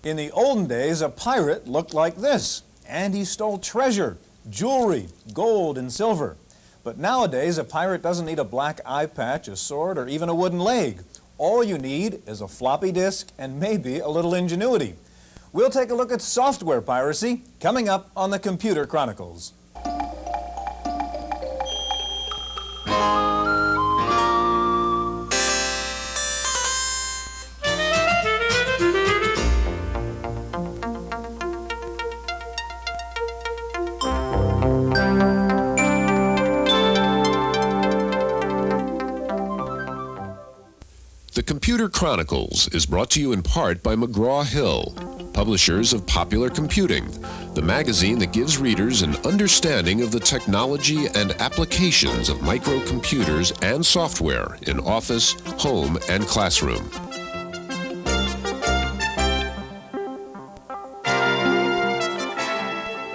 In the olden days, a pirate looked like this, and he stole treasure, jewelry, gold, and silver. But nowadays, a pirate doesn't need a black eye patch, a sword, or even a wooden leg. All you need is a floppy disk and maybe a little ingenuity. We'll take a look at software piracy coming up on the Computer Chronicles. The Computer Chronicles is brought to you in part by McGraw-Hill, publishers of Popular Computing, the magazine that gives readers an understanding of the technology and applications of microcomputers and software in office, home, and classroom.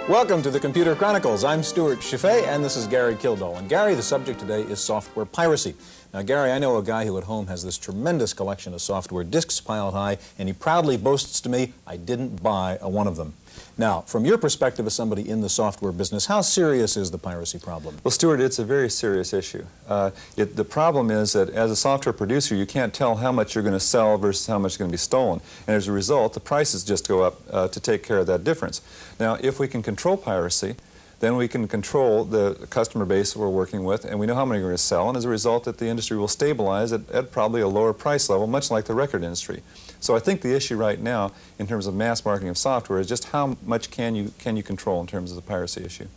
Welcome to the Computer Chronicles. I'm Stuart Chaffee, and this is Gary Kildall. And Gary, the subject today is software piracy. Now, Gary, I know a guy who at home has this tremendous collection of software disks piled high, and he proudly boasts to me, I didn't buy one of them. Now, from your perspective as somebody in the software business, how serious is the piracy problem? Well, Stuart, it's a very serious issue. The problem is that as a software producer, you can't tell how much you're going to sell versus how much is going to be stolen. And as a result, the prices just go up to take care of that difference. Now, if we can control piracy, then we can control the customer base that we're working with, and we know how many we're going to sell, and as a result, that the industry will stabilize at probably a lower price level, much like the record industry. So I think the issue right now, in terms of mass marketing of software, is just how much can you control in terms of the piracy issue.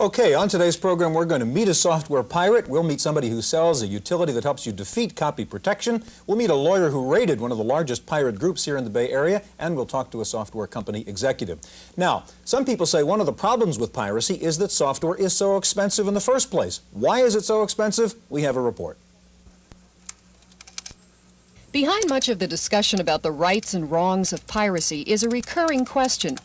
Okay, on today's program, we're going to meet a software pirate. We'll meet somebody who sells a utility that helps you defeat copy protection. We'll meet a lawyer who raided one of the largest pirate groups here in the Bay Area, and we'll talk to a software company executive. Now, some people say one of the problems with piracy is that software is so expensive in the first place. Why is it so expensive? We have a report. Behind much of the discussion about the rights and wrongs of piracy is a recurring question.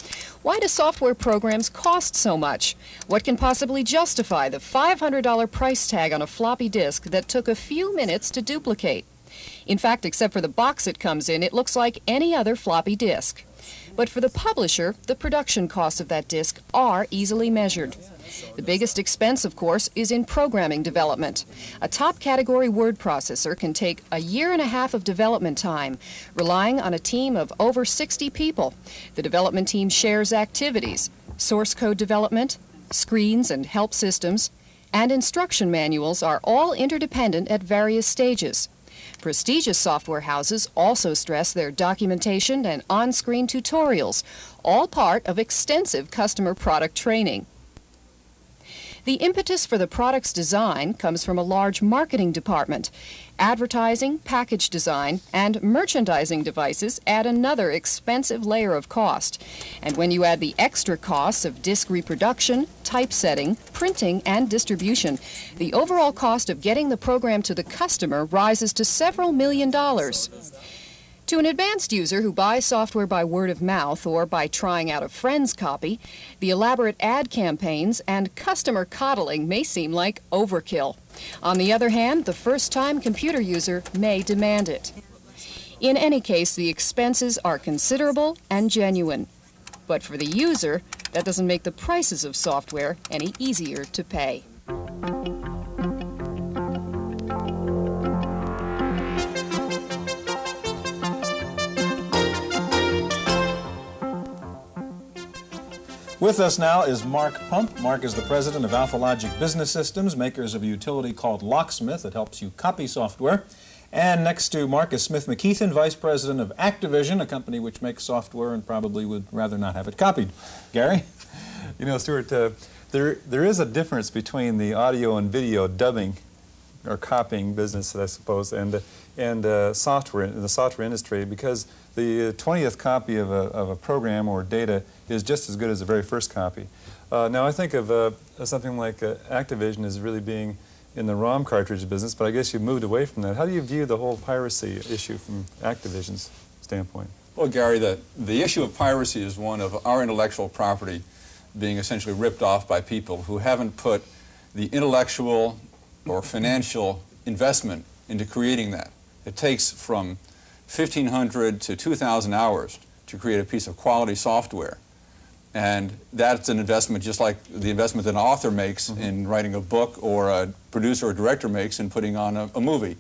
Why do software programs cost so much? What can possibly justify the $500 price tag on a floppy disk that took a few minutes to duplicate? In fact, except for the box it comes in, it looks like any other floppy disk. But for the publisher, the production costs of that disk are easily measured. The biggest expense, of course, is in programming development. A top-category word processor can take a year and a half of development time, relying on a team of over 60 people. The development team shares activities, source code development, screens and help systems, and instruction manuals are all interdependent at various stages. Prestigious software houses also stress their documentation and on-screen tutorials, all part of extensive customer product training. The impetus for the product's design comes from a large marketing department. Advertising, package design, and merchandising devices add another expensive layer of cost. And when you add the extra costs of disk reproduction, typesetting, printing, and distribution, the overall cost of getting the program to the customer rises to several $million. To an advanced user who buys software by word of mouth or by trying out a friend's copy, the elaborate ad campaigns and customer coddling may seem like overkill. On the other hand, the first-time computer user may demand it. In any case, the expenses are considerable and genuine. But for the user, that doesn't make the prices of software any easier to pay. With us now is Mark Pump. Mark is the president of AlphaLogic Business Systems, makers of a utility called Locksmith that helps you copy software. And next to Mark is Smith McKeithen, vice president of Activision, a company which makes software and probably would rather not have it copied. Gary? You know, Stuart, there is a difference between the audio and video dubbing or copying business, I suppose, and software in the software industry, because the 20th copy of a program or data is just as good as the very first copy. Now I think of something like Activision as really being in the ROM cartridge business, but I guess you've moved away from that. How do you view the whole piracy issue from Activision's standpoint? Well, Gary, the issue of piracy is one of our intellectual property being essentially ripped off by people who haven't put the intellectual or financial investment into creating that. It takes from 1,500 to 2,000 hours to create a piece of quality software. And that's an investment just like the investment that an author makes in writing a book, or a producer or director makes in putting on a movie.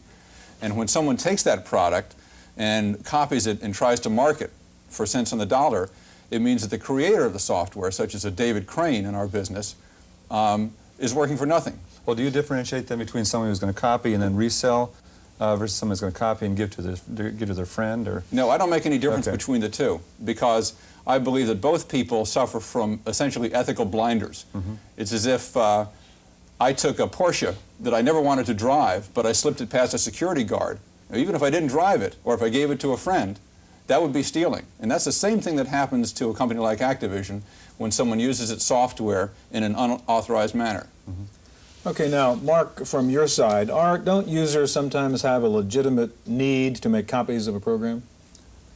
And when someone takes that product and copies it and tries to market for cents on the dollar, it means that the creator of the software, such as a David Crane in our business, is working for nothing. Well, do you differentiate then between someone who's going to copy and then resell versus someone who's going to copy and give to their friend? Or no, I don't make any difference between the two, because I believe that both people suffer from essentially ethical blinders. It's as if I took a Porsche that I never wanted to drive, but I slipped it past a security guard. Now, even if I didn't drive it, or if I gave it to a friend, that would be stealing. And that's the same thing that happens to a company like Activision when someone uses its software in an unauthorized manner. Okay, now, Mark, from your side, don't users sometimes have a legitimate need to make copies of a program?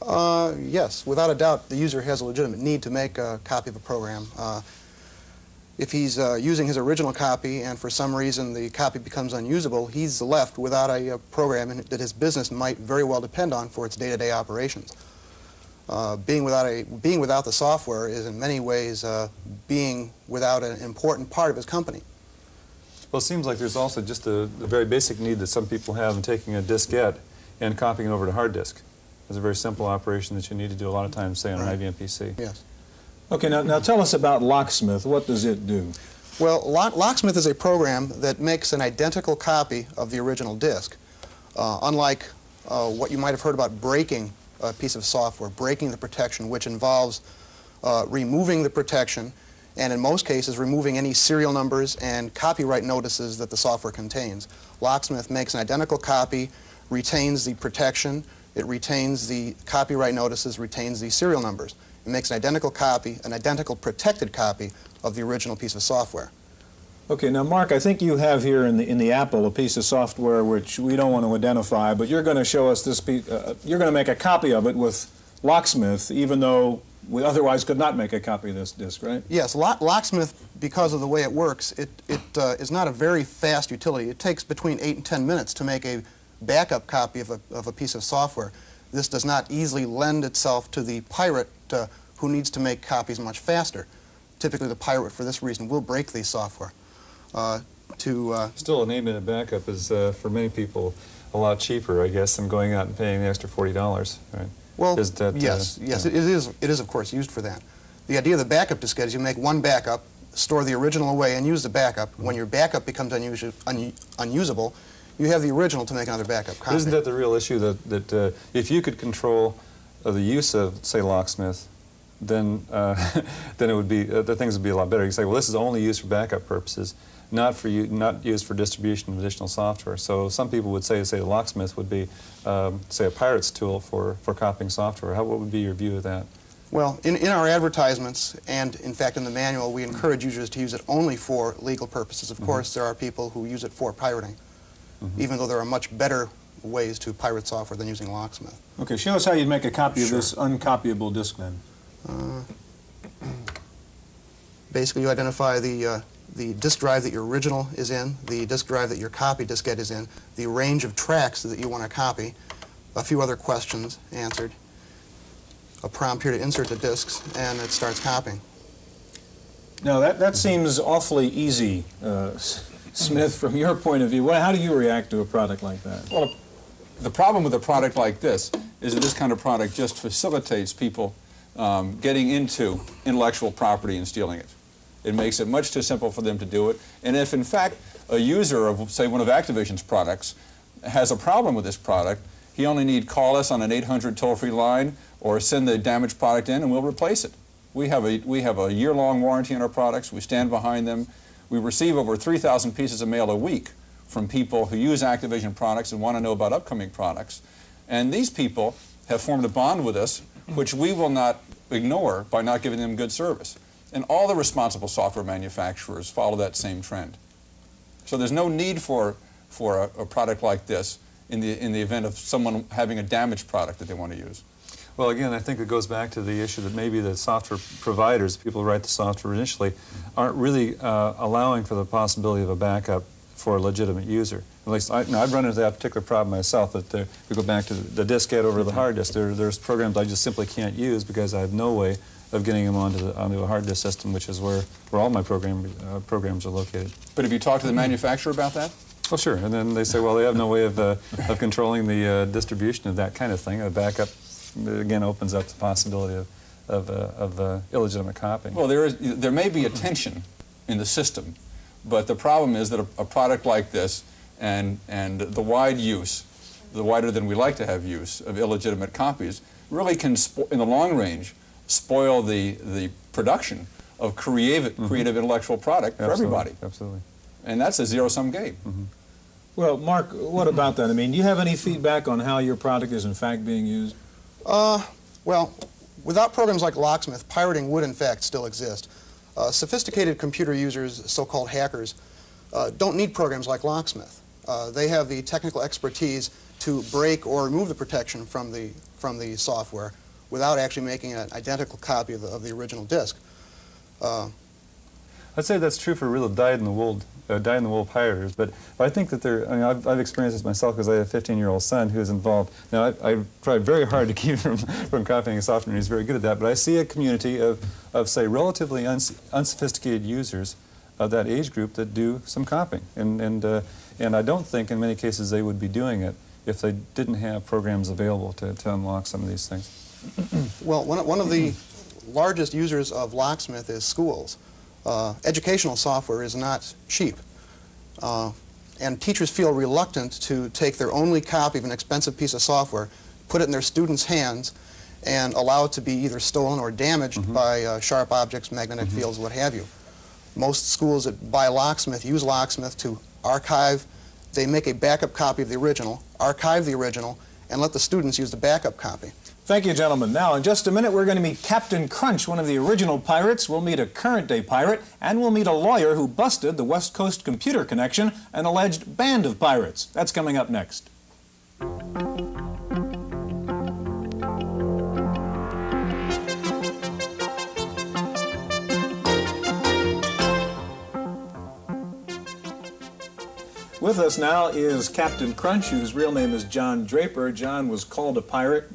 Yes, without a doubt, the user has a legitimate need to make a copy of a program. If he's using his original copy and for some reason the copy becomes unusable, he's left without a program that his business might very well depend on for its day-to-day operations. Being without the software is in many ways being without an important part of his company. Well, it seems like there's also just the very basic need that some people have in taking a diskette and copying it over to hard disk. It's a very simple operation that you need to do a lot of times, say, on an IBM PC. Yes. Okay, now tell us about Locksmith. What does it do? Well, Locksmith is a program that makes an identical copy of the original disk. Unlike what you might have heard about breaking a piece of software, breaking the protection, which involves removing the protection, and in most cases removing any serial numbers and copyright notices that the software contains. Locksmith makes an identical copy, retains the protection, it retains the copyright notices, retains the serial numbers. It makes an identical copy, an identical protected copy of the original piece of software. Okay, now Mark, I think you have here in the Apple a piece of software which we don't want to identify, but you're going to show us this piece, you're going to make a copy of it with Locksmith, even though we otherwise could not make a copy of this disk, right? Yes, Locksmith, because of the way it works, it is not a very fast utility. It takes between 8 and 10 minutes to make a backup copy of a piece of software. This does not easily lend itself to the pirate who needs to make copies much faster. Typically, the pirate, for this reason, will break the software. Still, an 8-minute backup is, for many people, a lot cheaper, I guess, than going out and paying the extra $40, right? Well, that, yes, it is, of course, used for that. The idea of the backup diskette is you make one backup, store the original away, and use the backup. When your backup becomes unusable, you have the original to make another backup copy. Isn't that the real issue, that if you could control the use of, say, Locksmith, then then it would be the things would be a lot better. You say, well, this is only used for backup purposes, not used for distribution of additional software. So some people would say the Locksmith would be, say, a pirate's tool for copying software. What would be your view of that? Well, in our advertisements and, in fact, in the manual, we encourage users to use it only for legal purposes. Of course, there are people who use it for pirating, even though there are much better ways to pirate software than using Locksmith. Okay, show us how you'd make a copy of this uncopyable disk then. Basically, you identify the disk drive that your original is in, the disk drive that your copy diskette is in, the range of tracks that you want to copy, a few other questions answered, a prompt here to insert the disks, and it starts copying. Now, that seems awfully easy, Smith, from your point of view. How do you react to a product like that? Well, the problem with a product like this is that this kind of product just facilitates people getting into intellectual property and stealing it. It makes it much too simple for them to do it. And if, in fact, a user of, say, one of Activision's products has a problem with this product, he only need call us on an 800 toll-free line or send the damaged product in and we'll replace it. We have a year-long warranty on our products. We stand behind them. We receive over 3,000 pieces of mail a week from people who use Activision products and want to know about upcoming products. And these people have formed a bond with us, which we will not ignore by not giving them good service. And all the responsible software manufacturers follow that same trend. So there's no need for a product like this in the event of someone having a damaged product that they want to use. Well, again, I think it goes back to the issue that maybe the software providers, people who write the software initially, aren't really allowing for the possibility of a backup for a legitimate user. At least I've run into that particular problem myself, that we go back to the diskette over the hard disk. There's programs I just simply can't use because I have no way of getting them onto a hard disk system, which is where all my programs are located. But have you talked to the manufacturer about that? Well, sure. And then they say, well, they have no way of controlling the distribution of that kind of thing. A backup, again, opens up the possibility of illegitimate copying. Well, there may be a tension in the system, but the problem is that a product like this and the wide use, the wider than we like to have use of illegitimate copies, really can, in the long range, spoil the production of creative intellectual product for everybody. Absolutely. And that's a zero-sum game. Well, Mark, what about that? I mean, do you have any feedback on how your product is in fact being used? Well, without programs like Locksmith, pirating would in fact still exist. Sophisticated computer users, so-called hackers, don't need programs like Locksmith. They have the technical expertise to break or remove the protection from the software without actually making an identical copy of the original disk. I'd say that's true for real dyed-in-the-wool pirators, but I think that I've experienced this myself because I have a 15-year-old son who is involved. Now, I tried very hard to keep him from copying software, and he's very good at that, but I see a community of say, relatively unsophisticated users of that age group that do some copying, and I don't think in many cases they would be doing it if they didn't have programs available to unlock some of these things. Well, one of the largest users of Locksmith is schools. Educational software is not cheap, and teachers feel reluctant to take their only copy of an expensive piece of software, put it in their students' hands, and allow it to be either stolen or damaged by sharp objects, magnetic fields, what have you. Most schools that buy Locksmith use Locksmith to archive. They make a backup copy of the original, archive the original, and let the students use the backup copy. Thank you, gentlemen. Now, in just a minute, we're going to meet Captain Crunch, one of the original pirates. We'll meet a current-day pirate, and we'll meet a lawyer who busted the West Coast Computer Connection, an alleged band of pirates. That's coming up next. With us now is Captain Crunch, whose real name is John Draper. John was called a pirate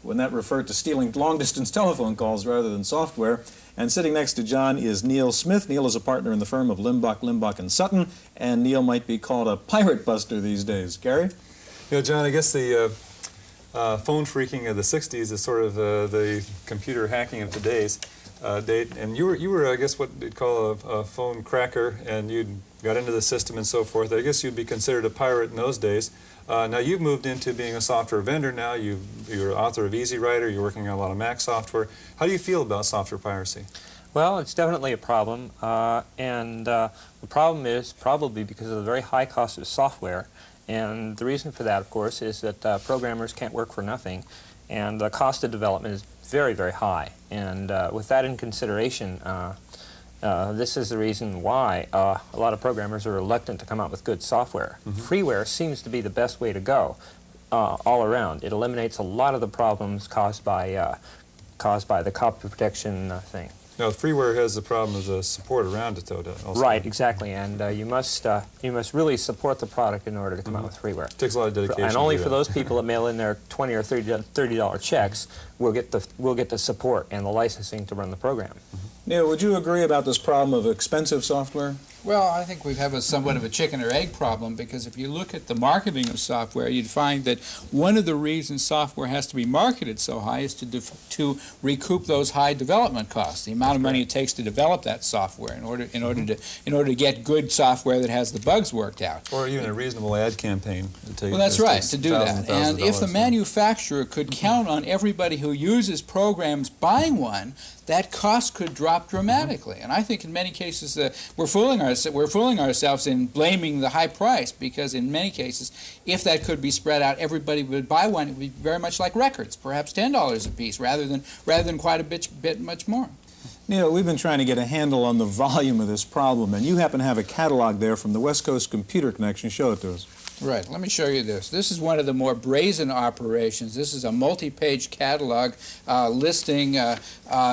when that referred to stealing long-distance telephone calls rather than software. And sitting next to John is Neil Smith. Neil is a partner in the firm of Limbach, Sutton, and Neil might be called a pirate buster these days. Gary? You know, John, I guess the phone phreaking of the 60s is sort of the computer hacking of today's date. And you were, I guess, what they'd call a phone cracker, and you'd got into the system and so forth. I guess you'd be considered a pirate in those days. Now you've moved into being a software vendor now. You're author of Easy Writer. You're working on a lot of Mac software. How do you feel about software piracy? Well, it's definitely a problem, and the problem is probably because of the very high cost of software. And the reason for that, of course, is that programmers can't work for nothing, and the cost of development is very, very high. And with that in consideration, this is the reason why a lot of programmers are reluctant to come out with good software. Freeware seems to be the best way to go all around. It eliminates a lot of the problems caused by the copy protection thing. Now, freeware has the problem of the support around it, though, also. Right, exactly, and you must really support the product in order to come out with freeware. It takes a lot of dedication. And only for those people that mail in their $20 or $30 checks will get the support and the licensing to run the program. Neil, would you agree about this problem of expensive software? Well, I think we have somewhat of a chicken or egg problem, because if you look at the marketing of software, you'd find that one of the reasons software has to be marketed so high is to recoup those high development costs, the amount of money it takes to develop that software in order to get good software that has the bugs worked out. Or even a reasonable ad campaign. Well, that's right, to do that. And if the manufacturer could count on everybody who uses programs buying one, that cost could drop dramatically. And I think in many cases we're fooling ourselves in blaming the high price, because in many cases, if that could be spread out, everybody would buy one. It would be very much like records, perhaps $10 a piece, rather than quite a bit much more. Neil, we've been trying to get a handle on the volume of this problem, and you happen to have a catalog there from the West Coast Computer Connection. Show it to us. Right, let me show you this. This is one of the more brazen operations. This is a multi-page catalog listing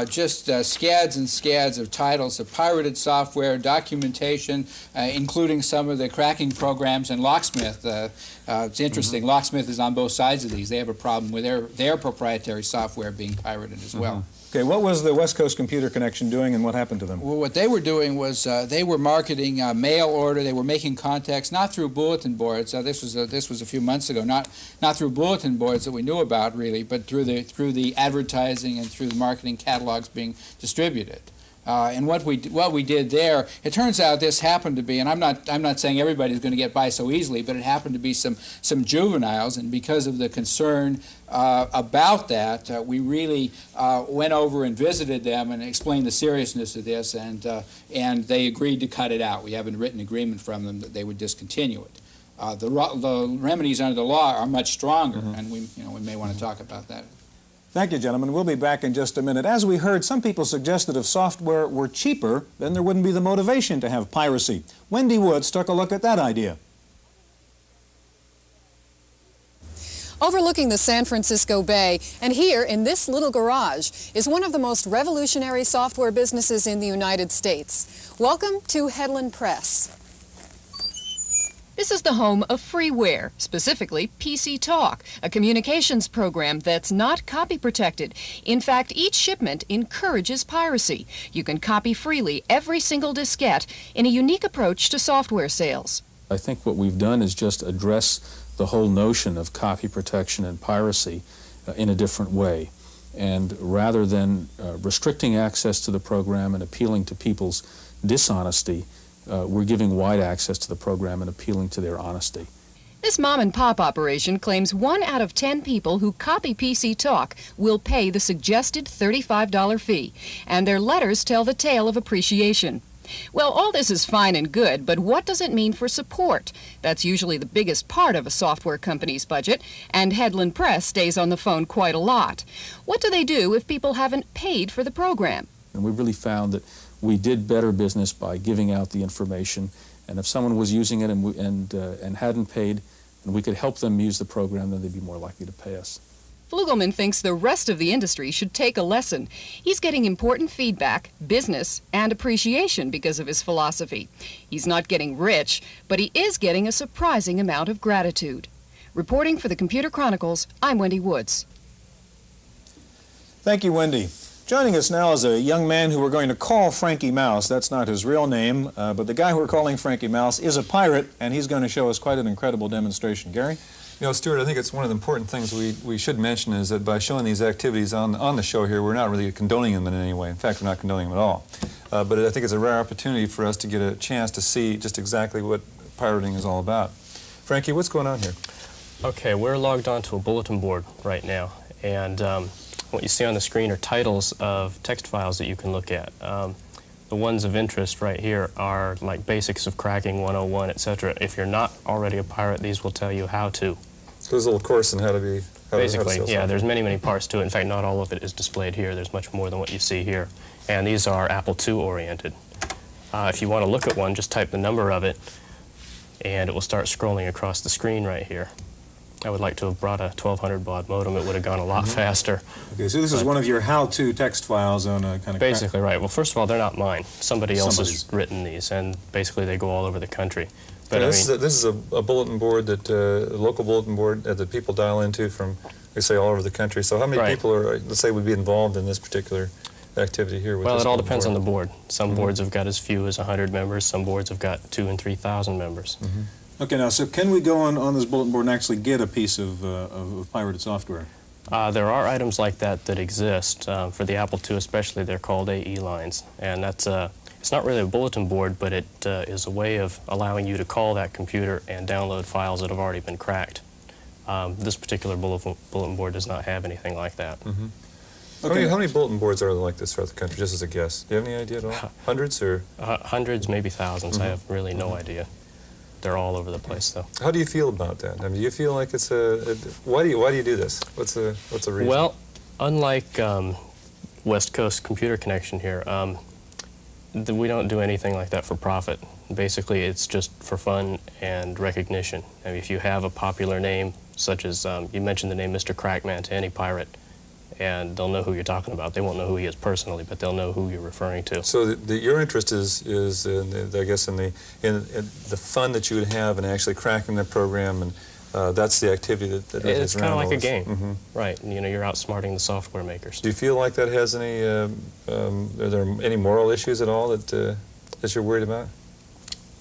just scads and scads of titles of pirated software, documentation, including some of the cracking programs, and Locksmith. It's interesting, Locksmith is on both sides of these. They have a problem with their proprietary software being pirated as well. Okay, what was the West Coast Computer Connection doing, and what happened to them? Well, what they were doing was they were marketing mail order. They were making contacts not through bulletin boards. This was a few months ago. Not through bulletin boards that we knew about really, but through the advertising and through the marketing catalogs being distributed. And what we did there, it turns out this happened to be, and I'm not saying everybody's going to get by so easily, but it happened to be some juveniles, and because of the concern about that, we really went over and visited them and explained the seriousness of this, and they agreed to cut it out. We have a written agreement from them that they would discontinue it. The remedies under the law are much stronger, and we may want to talk about that. Thank you, gentlemen. We'll be back in just a minute. As we heard, some people suggest that if software were cheaper, then there wouldn't be the motivation to have piracy. Wendy Woods took a look at that idea. Overlooking the San Francisco Bay, and here in this little garage, is one of the most revolutionary software businesses in the United States. Welcome to Headland Press. This is the home of freeware, specifically PC Talk, a communications program that's not copy protected. In fact, each shipment encourages piracy. You can copy freely every single diskette in a unique approach to software sales. I think what we've done is just address the whole notion of copy protection and piracy in a different way. And rather than restricting access to the program and appealing to people's dishonesty, we're giving wide access to the program and appealing to their honesty. This mom-and-pop operation claims 1 out of 10 people who copy PC Talk will pay the suggested $35 fee, and their letters tell the tale of appreciation. Well, all this is fine and good, but what does it mean for support? That's usually the biggest part of a software company's budget, and Headland Press stays on the phone quite a lot. What do they do if people haven't paid for the program? And we really found that we did better business by giving out the information, and if someone was using it and hadn't paid, and we could help them use the program, then they'd be more likely to pay us. Flugelman thinks the rest of the industry should take a lesson. He's getting important feedback, business, and appreciation because of his philosophy. He's not getting rich, but he is getting a surprising amount of gratitude. Reporting for the Computer Chronicles, I'm Wendy Woods. Thank you, Wendy. Joining us now is a young man who we're going to call Frankie Mouse. That's not his real name, but the guy who we're calling Frankie Mouse is a pirate, and he's going to show us quite an incredible demonstration. Gary? You know, Stuart, I think it's one of the important things we should mention is that by showing these activities on the show here, we're not really condoning them in any way. In fact, we're not condoning them at all. But I think it's a rare opportunity for us to get a chance to see just exactly what pirating is all about. Frankie, what's going on here? Okay, we're logged onto a bulletin board right now, and what you see on the screen are titles of text files that you can look at. The ones of interest right here are like Basics of Cracking 101, etc. If you're not already a pirate, these will tell you how to. So there's a little course on how to be... Basically, yeah, there's many parts to it. In fact, not all of it is displayed here. There's much more than what you see here. And these are Apple II oriented. If you want to look at one, just type the number of it, and it will start scrolling across the screen right here. I would like to have brought a 1200 baud modem. It would have gone a lot faster. Okay, so this is one of your how-to text files on a kind of... Basically, right. Well, first of all, they're not mine. Somebody else has written these, and basically they go all over the country. But this is a bulletin board that, a local bulletin board that people dial into from, we say, all over the country. So how many people are, let's say, would be involved in this particular activity here? Well, it all depends on the board. Some boards have got as few as 100 members. Some boards have got 2,000 and 3,000 members. Okay, now, so can we go on this bulletin board and actually get a piece of pirated software? There are items like that exist. For the Apple II especially, they're called AE lines. And that's it's not really a bulletin board, but it is a way of allowing you to call that computer and download files that have already been cracked. This particular bulletin board does not have anything like that. Okay. How many bulletin boards are there like this throughout the country, just as a guess? Do you have any idea at all? Hundreds or? Hundreds, maybe thousands. I have really no idea. They're all over the place, though. How do you feel about that? I mean, do you feel like it's why do you do this? What's the reason? Well, unlike West Coast Computer Connection here, we don't do anything like that for profit. Basically, it's just for fun and recognition. I mean, if you have a popular name, such as you mentioned the name Mr. Crackman to any pirate, and they'll know who you're talking about. They won't know who he is personally, but they'll know who you're referring to. So your interest is in I guess in the fun that you would have in actually cracking the program, and that's the activity that it's kind of like a game, mm-hmm. right? And, you know, you're outsmarting the software makers. Do you feel like that has any? Are there any moral issues at all that you're worried about?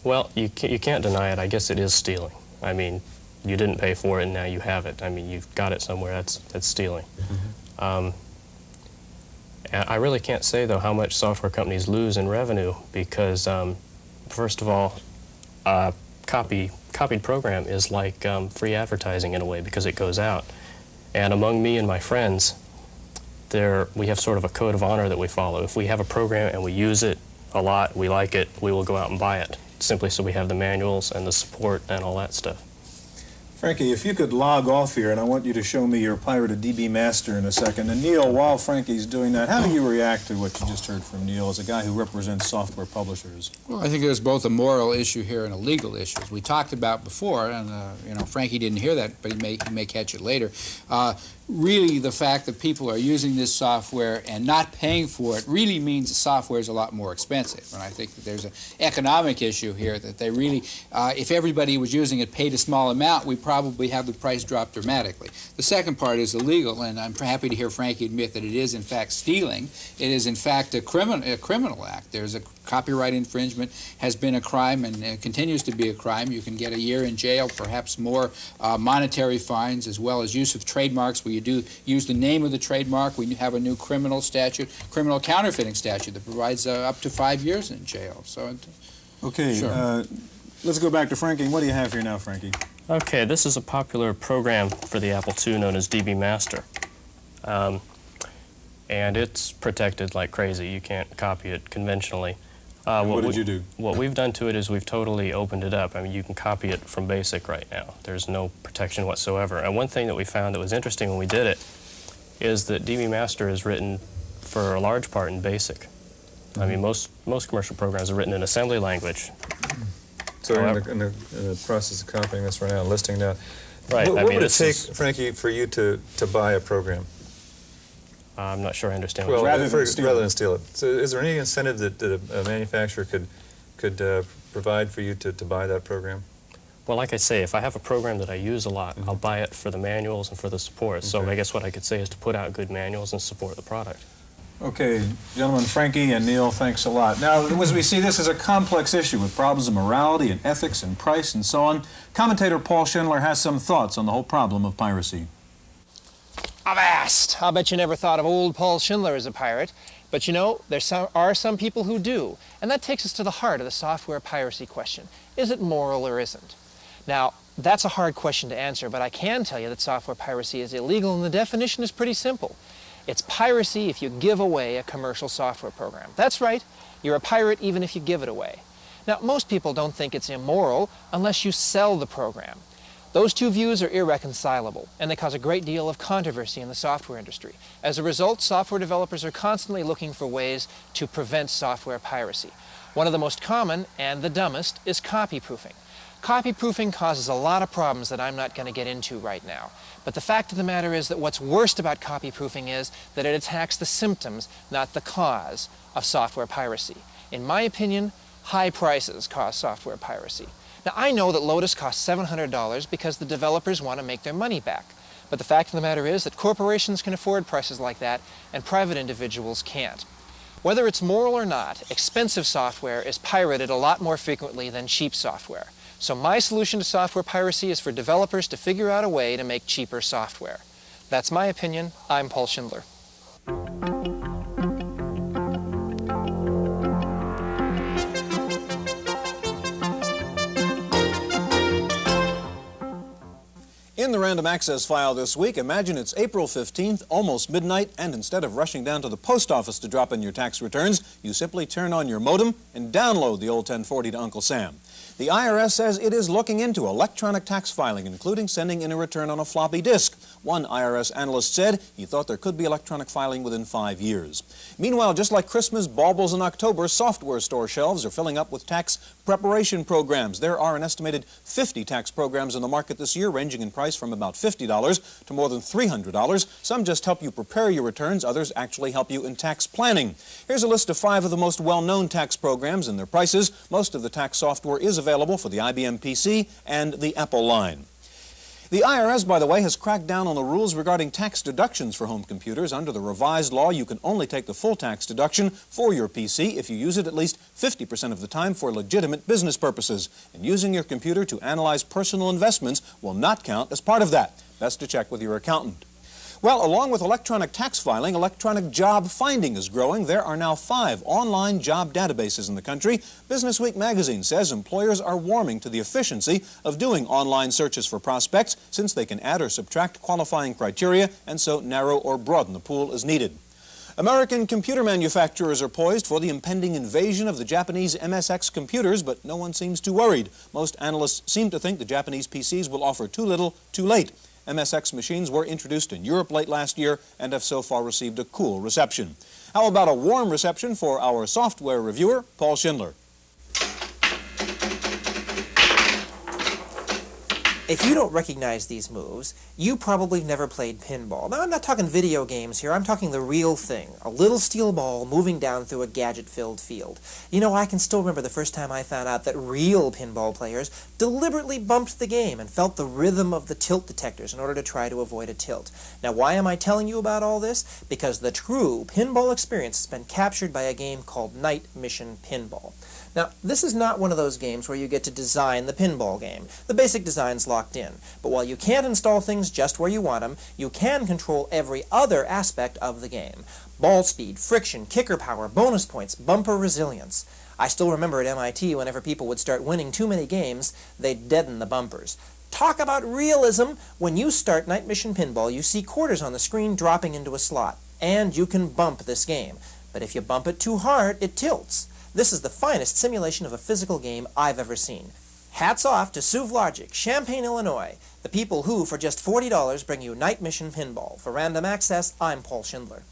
Well, you can't deny it. I guess it is stealing. I mean, you didn't pay for it, and now you have it. I mean, you've got it somewhere. That's stealing. Mm-hmm. I really can't say, though, how much software companies lose in revenue because, first of all, copied program is like free advertising in a way because it goes out. And among me and my friends, we have sort of a code of honor that we follow. If we have a program and we use it a lot, we like it, we will go out and buy it, simply so we have the manuals and the support and all that stuff. Frankie, if you could log off here, and I want you to show me your pirated DB master in a second. And Neil, while Frankie's doing that, how do you react to what you just heard from Neil as a guy who represents software publishers? Well, I think there's both a moral issue here and a legal issue. As we talked about before, and you know, Frankie didn't hear that, but he may catch it later. Really, the fact that people are using this software and not paying for it really means the software is a lot more expensive. And I think that there's an economic issue here that they really, if everybody was using it, paid a small amount, we'd probably have the price drop dramatically. The second part is illegal, and I'm happy to hear Frankie admit that it is in fact stealing. It is in fact a criminal act. There's a copyright infringement has been a crime and continues to be a crime. You can get a year in jail, perhaps more monetary fines, as well as use of trademarks where you do use the name of the trademark. We have a new criminal counterfeiting statute that provides up to 5 years in jail. So, okay, sure. Let's go back to Frankie. What do you have here now, Frankie? Okay, this is a popular program for the Apple II known as DB Master. And it's protected like crazy. You can't copy it conventionally. What did you do? What we've done to it is we've totally opened it up. I mean, you can copy it from BASIC right now. There's no protection whatsoever. And one thing that we found that was interesting when we did it is that DB Master is written for a large part in BASIC. I mean, most commercial programs are written in assembly language. So you're in the process of copying this right now, listing down. Right. What would it take, Frankie, for you to buy a program? I'm not sure I understand. Well, rather than steal it. So, is there any incentive that a manufacturer could provide for you to buy that program? Well, like I say, if I have a program that I use a lot, I'll buy it for the manuals and for the support. So I guess what I could say is to put out good manuals and support the product. Okay, gentlemen, Frankie and Neil, thanks a lot. Now, as we see, this is a complex issue with problems of morality and ethics and price and so on. Commentator Paul Schindler has some thoughts on the whole problem of piracy. Avast! I'll bet you never thought of old Paul Schindler as a pirate. But you know, there are some people who do. And that takes us to the heart of the software piracy question. Is it moral or isn't? Now, that's a hard question to answer, but I can tell you that software piracy is illegal, and the definition is pretty simple. It's piracy if you give away a commercial software program. That's right, you're a pirate even if you give it away. Now, most people don't think it's immoral unless you sell the program. Those two views are irreconcilable, and they cause a great deal of controversy in the software industry. As a result, software developers are constantly looking for ways to prevent software piracy. One of the most common, and the dumbest, is copy-proofing. Copy-proofing causes a lot of problems that I'm not going to get into right now. But the fact of the matter is that what's worst about copy-proofing is that it attacks the symptoms, not the cause, of software piracy. In my opinion, high prices cause software piracy. Now, I know that Lotus costs $700 because the developers want to make their money back. But the fact of the matter is that corporations can afford prices like that, and private individuals can't. Whether it's moral or not, expensive software is pirated a lot more frequently than cheap software. So my solution to software piracy is for developers to figure out a way to make cheaper software. That's my opinion. I'm Paul Schindler. In the random access file this week, imagine it's April 15th, almost midnight, and instead of rushing down to the post office to drop in your tax returns, you simply turn on your modem and download the old 1040 to Uncle Sam. The IRS says it is looking into electronic tax filing, including sending in a return on a floppy disk. One IRS analyst said he thought there could be electronic filing within 5 years. Meanwhile, just like Christmas baubles in October, software store shelves are filling up with tax preparation programs. There are an estimated 50 tax programs in the market this year, ranging in price from about $50 to more than $300. Some just help you prepare your returns, others actually help you in tax planning. Here's a list of 5 of the most well-known tax programs and their prices. Most of the tax software is available for the IBM PC and the Apple line. The IRS, by the way, has cracked down on the rules regarding tax deductions for home computers. Under the revised law, you can only take the full tax deduction for your PC if you use it at least 50% of the time for legitimate business purposes. And using your computer to analyze personal investments will not count as part of that. Best to check with your accountant. Well, along with electronic tax filing, electronic job finding is growing. There are now 5 online job databases in the country. Business Week magazine says employers are warming to the efficiency of doing online searches for prospects, since they can add or subtract qualifying criteria and so narrow or broaden the pool as needed. American computer manufacturers are poised for the impending invasion of the Japanese MSX computers, but no one seems too worried. Most analysts seem to think the Japanese PCs will offer too little, too late. MSX machines were introduced in Europe late last year and have so far received a cool reception. How about a warm reception for our software reviewer, Paul Schindler? If you don't recognize these moves, you probably never played pinball. Now, I'm not talking video games here, I'm talking the real thing. A little steel ball moving down through a gadget-filled field. You know, I can still remember the first time I found out that real pinball players deliberately bumped the game and felt the rhythm of the tilt detectors in order to try to avoid a tilt. Now, why am I telling you about all this? Because the true pinball experience has been captured by a game called Night Mission Pinball. Now, this is not one of those games where you get to design the pinball game. The basic design's locked in. But while you can't install things just where you want them, you can control every other aspect of the game. Ball speed, friction, kicker power, bonus points, bumper resilience. I still remember at MIT, whenever people would start winning too many games, they'd deaden the bumpers. Talk about realism! When you start Night Mission Pinball, you see quarters on the screen dropping into a slot. And you can bump this game. But if you bump it too hard, it tilts. This is the finest simulation of a physical game I've ever seen. Hats off to SUV Logic, Champaign, Illinois, the people who, for just $40, bring you Night Mission Pinball. For Random Access, I'm Paul Schindler.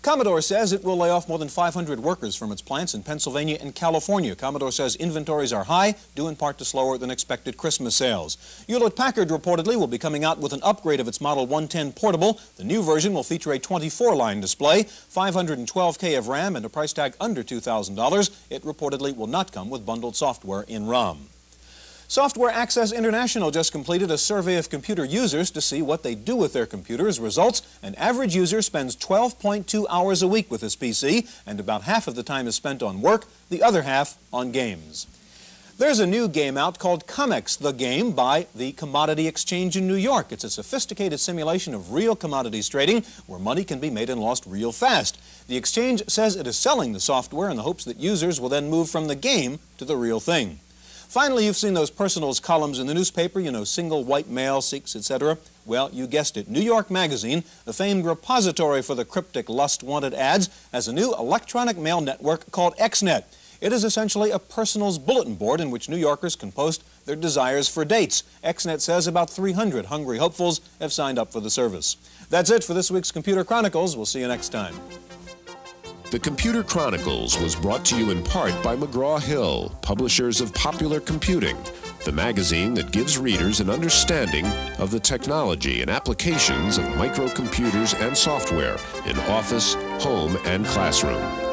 Commodore says it will lay off more than 500 workers from its plants in Pennsylvania and California. Commodore says inventories are high, due in part to slower than expected Christmas sales. Hewlett-Packard reportedly will be coming out with an upgrade of its Model 110 portable. The new version will feature a 24-line display, 512K of RAM, and a price tag under $2,000. It reportedly will not come with bundled software in ROM. Software Access International just completed a survey of computer users to see what they do with their computers. Results: an average user spends 12.2 hours a week with his PC, and about half of the time is spent on work, the other half on games. There's a new game out called COMEX, the Game, by the Commodity Exchange in New York. It's a sophisticated simulation of real commodities trading where money can be made and lost real fast. The exchange says it is selling the software in the hopes that users will then move from the game to the real thing. Finally, you've seen those personals columns in the newspaper, you know, single white male, Sikhs, etc. Well, you guessed it. New York Magazine, the famed repository for the cryptic lust-wanted ads, has a new electronic mail network called XNet. It is essentially a personals bulletin board in which New Yorkers can post their desires for dates. XNet says about 300 hungry hopefuls have signed up for the service. That's it for this week's Computer Chronicles. We'll see you next time. The Computer Chronicles was brought to you in part by McGraw-Hill, publishers of Popular Computing, the magazine that gives readers an understanding of the technology and applications of microcomputers and software in office, home, and classroom.